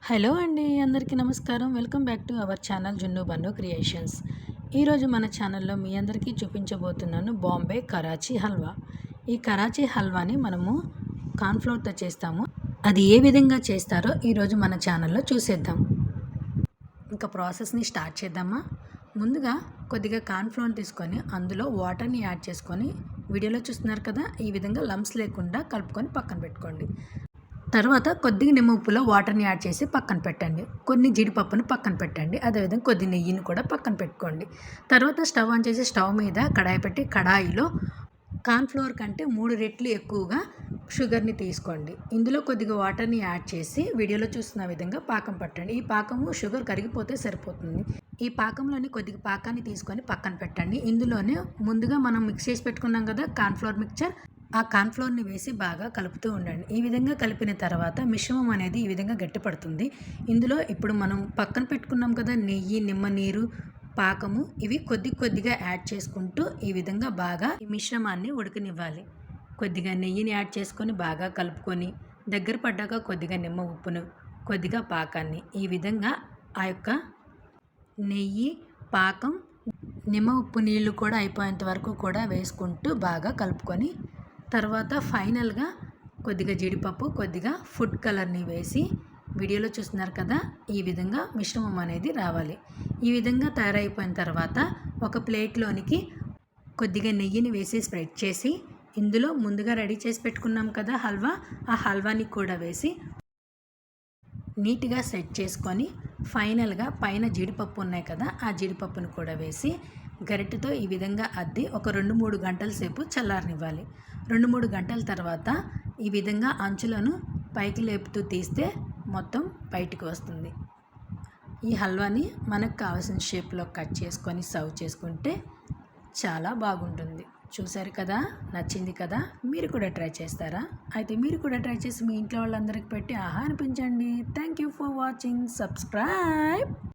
Hello అండి, అందరికీ నమస్కారం. Welcome back to our channel జున్ను బన్ను క్రియేషన్స్. ఈరోజు మన ఛానల్లో మీ అందరికీ చూపించబోతున్నాను బాంబే కరాచీ హల్వా. ఈ కరాచీ హల్వాని మనము కార్న్‌ఫ్లోర్‌తో చేస్తాము. అది ఏ విధంగా చేస్తారో ఈరోజు మన ఛానల్లో చూసేద్దాం. ఇంకా ప్రాసెస్ని స్టార్ట్ చేద్దామా? ముందుగా కొద్దిగా కార్న్‌ఫ్లోర్‌ని తీసుకొని అందులో వాటర్ని యాడ్ చేసుకొని వీడియోలో చూస్తున్నారు కదా, ఈ విధంగా లంప్స్ లేకుండా కలుపుకొని పక్కన పెట్టుకోండి. తర్వాత కొద్దిగా నిమ్మ ఉప్పులో వాటర్ని యాడ్ చేసి పక్కన పెట్టండి. కొన్ని జీడిపప్పును పక్కన పెట్టండి. అదేవిధంగా కొద్ది నెయ్యిని కూడా పక్కన పెట్టుకోండి. తర్వాత స్టవ్ ఆన్ చేసి స్టవ్ మీద కడాయి పెట్టి కడాయిలో కార్న్‌ఫ్లోర్ కంటే 3 రెట్లు ఎక్కువగా షుగర్ని తీసుకోండి. ఇందులో కొద్దిగా వాటర్ని యాడ్ చేసి వీడియోలో చూస్తున్న విధంగా పాకం పట్టండి. ఈ పాకము షుగర్ కరిగిపోతే సరిపోతుంది. ఈ పాకంలోని కొద్దిగా పాకాన్ని తీసుకొని పక్కన పెట్టండి. ఇందులోనే ముందుగా మనం మిక్స్ చేసి పెట్టుకున్నాం కదా కార్న్‌ఫ్లోర్ మిక్చర్, ఆ కార్న్‌ఫ్లోర్‌ని వేసి బాగా కలుపుతూ ఉండండి. ఈ విధంగా కలిపిన తర్వాత మిశ్రమం అనేది ఈ విధంగా గట్టిపడుతుంది. ఇందులో ఇప్పుడు మనం పక్కన పెట్టుకున్నాం కదా నెయ్యి, నిమ్మ నీరు, పాకము, ఇవి కొద్దిగా యాడ్ చేసుకుంటూ ఈ విధంగా బాగా ఈ మిశ్రమాన్ని ఉడకనివ్వాలి. కొద్దిగా నెయ్యిని యాడ్ చేసుకొని బాగా కలుపుకొని దగ్గర పడ్డాక కొద్దిగా నిమ్మ ఉప్పును, కొద్దిగా పాకాన్ని ఈ విధంగా ఆ యొక్క నెయ్యి, పాకం, నిమ్మ ఉప్పు నీళ్ళు కూడా అయిపోయేంత వరకు కూడా వేసుకుంటూ బాగా కలుపుకొని తర్వాత ఫైనల్గా కొద్దిగా జీడిపప్పు, కొద్దిగా ఫుడ్ కలర్ని వేసి వీడియోలో చూస్తున్నారు కదా, ఈ విధంగా మిశ్రమం అనేది రావాలి. ఈ విధంగా తయారైపోయిన తర్వాత ఒక ప్లేట్లోనికి కొద్దిగా నెయ్యిని వేసి స్ప్రెడ్ చేసి ఇందులో ముందుగా రెడీ చేసి పెట్టుకున్నాం కదా హల్వా, ఆ హల్వాని కూడా వేసి నీట్గా సెట్ చేసుకొని ఫైనల్గా పైన జీడిపప్పు ఉన్నాయి కదా, ఆ జీడిపప్పును కూడా వేసి గరిటెతో ఈ విధంగా అద్ది ఒక 2-3 గంటల సేపు చల్లారనివ్వాలి. 2-3 గంటల తర్వాత ఈ విధంగా అంచులను పైకి లేపుతూ తీస్తే మొత్తం బయటికి వస్తుంది. ఈ హల్వాని మనకు కావాల్సిన షేప్లో కట్ చేసుకొని సర్వ్ చేసుకుంటే చాలా బాగుంటుంది. చూశారు కదా, నచ్చింది కదా, మీరు కూడా ట్రై చేస్తారా? అయితే మీరు కూడా ట్రై చేసి మీ ఇంట్లో వాళ్ళందరికీ పెట్టి ఆహా అనిపించండి. Thank you for watching. Subscribe.